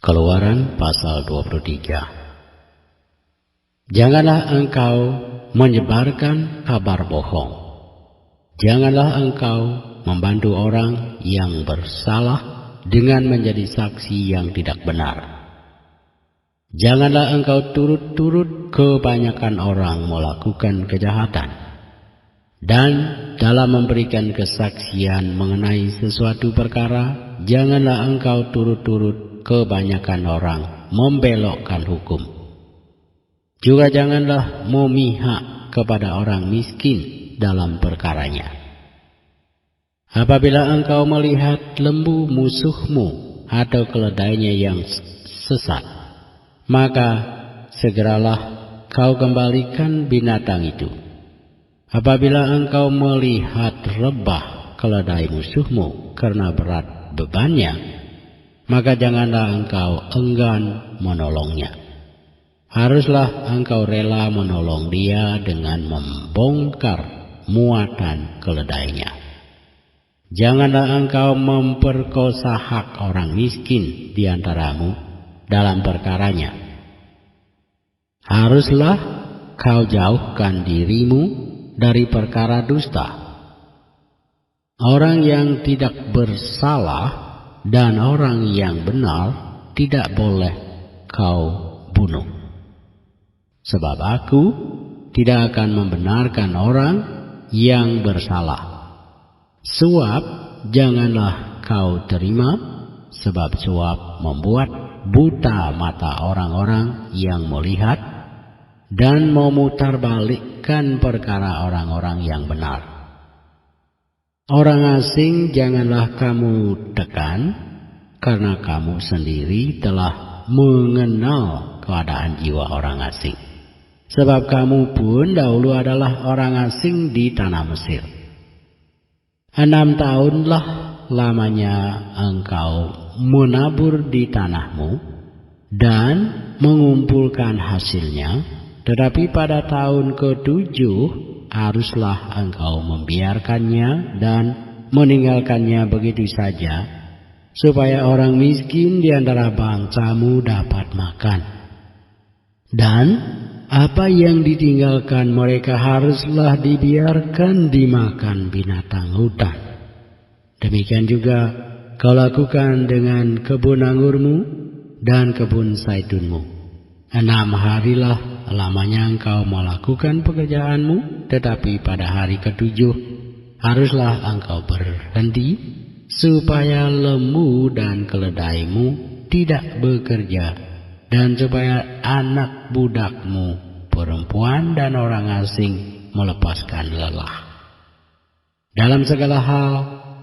Keluaran pasal 23. Janganlah engkau menyebarkan kabar bohong. Janganlah engkau membantu orang yang bersalah dengan menjadi saksi yang tidak benar. Janganlah engkau turut-turut kebanyakan orang melakukan kejahatan. Dan dalam memberikan kesaksian mengenai sesuatu perkara, janganlah engkau turut-turut kebanyakan orang membelokkan hukum. Juga janganlah memihak kepada orang miskin dalam perkaranya. Apabila engkau melihat lembu musuhmu atau keledainya yang sesat, maka segeralah kau kembalikan binatang itu. Apabila engkau melihat rebah keledai musuhmu karena berat bebannya, maka janganlah engkau enggan menolongnya. Haruslah engkau rela menolong dia dengan membongkar muatan keledainya. Janganlah engkau memperkosa hak orang miskin di antaramu dalam perkaranya. Haruslah kau jauhkan dirimu dari perkara dusta. Orang yang tidak bersalah dan orang yang benar tidak boleh kau bunuh. Sebab aku tidak akan membenarkan orang yang bersalah. Suap janganlah kau terima, sebab suap membuat buta mata orang-orang yang melihat dan memutarbalikkan perkara orang-orang yang benar. Orang asing janganlah kamu tekan, karena kamu sendiri telah mengenal keadaan jiwa orang asing. Sebab kamu pun dahulu adalah orang asing di tanah Mesir. 6 tahunlah lamanya engkau menabur di tanahmu dan mengumpulkan hasilnya, tetapi pada tahun ke-7 haruslah engkau membiarkannya dan meninggalkannya begitu saja, supaya orang miskin di antara bangsamu dapat makan. Dan apa yang ditinggalkan mereka haruslah dibiarkan dimakan binatang hutan. Demikian juga kau lakukan dengan kebun anggurmu dan kebun zaitunmu. 6 harilah lamanya engkau melakukan pekerjaanmu, tetapi pada hari ke-7 haruslah engkau berhenti, supaya lembu dan keledaimu tidak bekerja, dan supaya anak budakmu perempuan dan orang asing melepaskan lelah. Dalam segala hal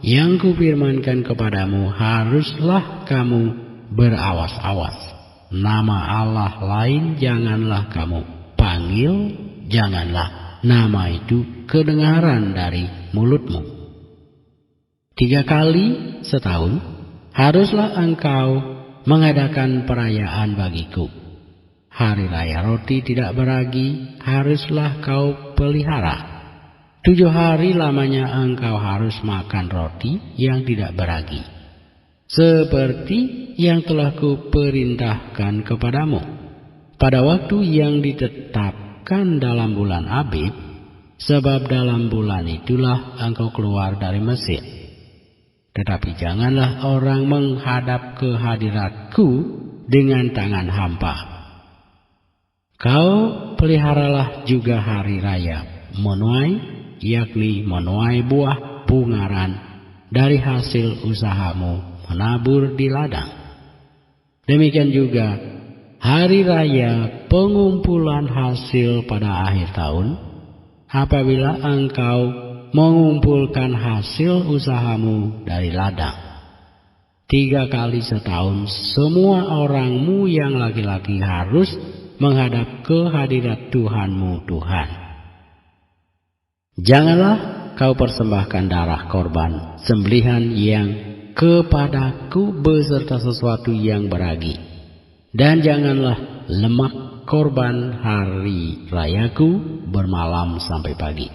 yang kupirmankan kepadamu, haruslah kamu berawas-awas. Nama Allah lain janganlah kamu panggil, janganlah nama itu kedengaran dari mulutmu. 3 kali setahun haruslah engkau mengadakan perayaan bagiku. Hari raya roti tidak beragi haruslah kau pelihara. 7 hari lamanya engkau harus makan roti yang tidak beragi, seperti yang telah kuperintahkan kepadamu pada waktu yang ditetapkan dalam bulan Abib, sebab dalam bulan itulah engkau keluar dari Mesir. Tetapi janganlah orang menghadap ke hadiratku dengan tangan hampa. Kau peliharalah juga hari raya menuai, yakni menuai buah bungaran dari hasil usahamu menabur di ladang. Demikian juga hari raya pengumpulan hasil pada akhir tahun, apabila engkau mengumpulkan hasil usahamu dari ladang. 3 kali setahun semua orangmu yang laki-laki harus menghadap ke hadirat Tuhanmu Tuhan. Janganlah kau persembahkan darah korban sembelihan yang kepadaku beserta sesuatu yang beragi, dan janganlah lemak korban hari rayaku bermalam sampai pagi.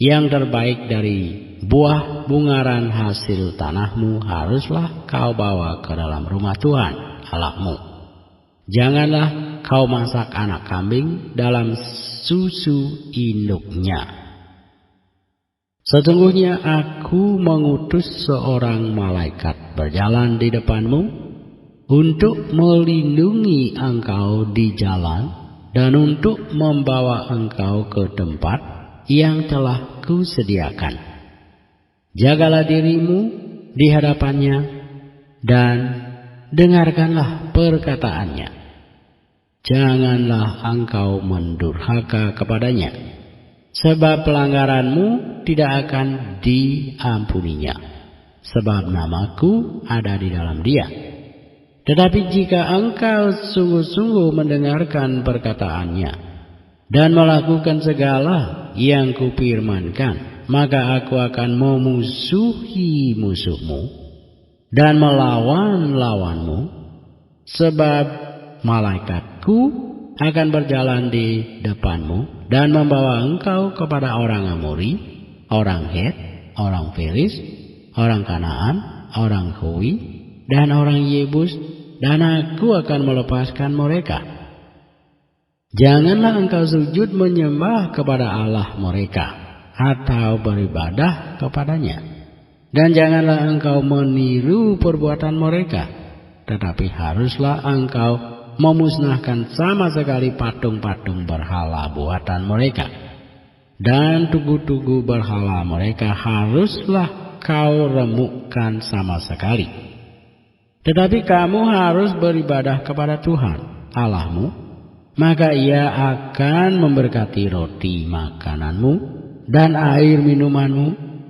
Yang terbaik dari buah bungaran hasil tanahmu haruslah kau bawa ke dalam rumah Tuhan Allahmu. Janganlah kau masak anak kambing dalam susu induknya. Sesungguhnya aku mengutus seorang malaikat berjalan di depanmu untuk melindungi engkau di jalan dan untuk membawa engkau ke tempat yang telah kusediakan. Jagalah dirimu di hadapannya dan dengarkanlah perkataannya. Janganlah engkau mendurhaka kepadanya, sebab pelanggaranmu tidak akan diampuninya, sebab namaku ada di dalam dia. Tetapi jika engkau sungguh-sungguh mendengarkan perkataannya dan melakukan segala yang kupirmankan, maka aku akan memusuhi musuhmu dan melawan lawanmu, sebab malaikatku akan berjalan di depanmu dan membawa engkau kepada orang Amori, orang Het, orang Feris, orang Kanaan, orang Hui, dan orang Yebus, dan aku akan melepaskan mereka. Janganlah engkau sujud menyembah kepada Allah mereka atau beribadah kepadanya, dan janganlah engkau meniru perbuatan mereka, tetapi haruslah engkau memusnahkan sama sekali patung-patung berhala buatan mereka, dan tugu-tugu berhala mereka haruslah kau remukkan sama sekali. Tetapi kamu harus beribadah kepada Tuhan Allahmu, maka Ia akan memberkati roti makananmu dan air minumanmu,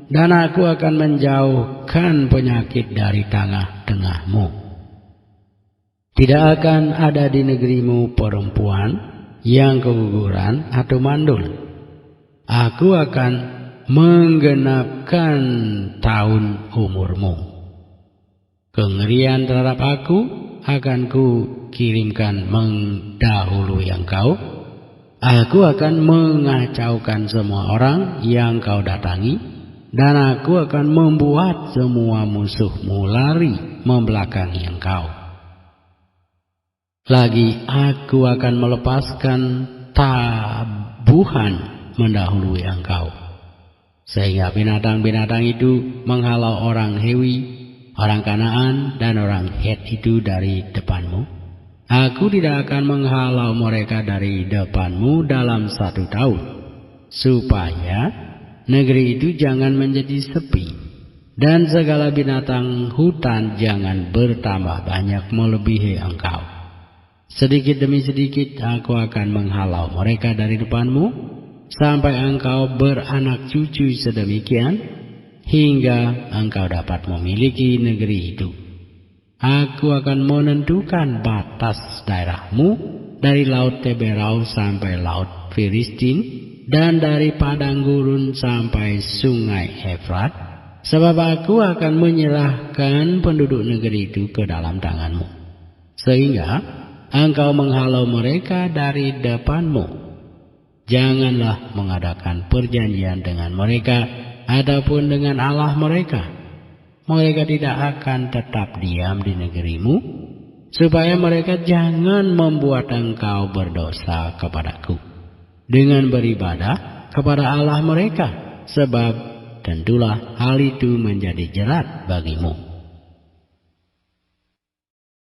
dan aku akan menjauhkan penyakit dari tengah-tengahmu. Tidak akan ada di negerimu perempuan yang keguguran atau mandul. Aku akan menggenapkan tahun umurmu. Kengerian terhadap aku akan ku kirimkan mendahului engkau. Aku akan mengacaukan semua orang yang kau datangi, dan aku akan membuat semua musuhmu lari membelakangi engkau. Lagi aku akan melepaskan tabuhan mendahului engkau, sehingga binatang-binatang itu menghalau orang Hewi, orang Kanaan, dan orang Het itu dari depanmu. Aku tidak akan menghalau mereka dari depanmu dalam 1 tahun, supaya negeri itu jangan menjadi sepi, dan segala binatang hutan jangan bertambah banyak melebihi engkau. Sedikit demi sedikit aku akan menghalau mereka dari depanmu, sampai engkau beranak cucu sedemikian, hingga engkau dapat memiliki negeri itu. Aku akan menentukan batas daerahmu dari Laut Teberau sampai Laut Filistin, dan dari padang gurun sampai sungai Efrat, sebab aku akan menyerahkan penduduk negeri itu ke dalam tanganmu, sehingga engkau menghalau mereka dari depanmu. Janganlah mengadakan perjanjian dengan mereka ataupun dengan Allah mereka. Mereka tidak akan tetap diam di negerimu, supaya mereka jangan membuat engkau berdosa kepadaku dengan beribadah kepada Allah mereka, sebab tentulah hal itu menjadi jerat bagimu.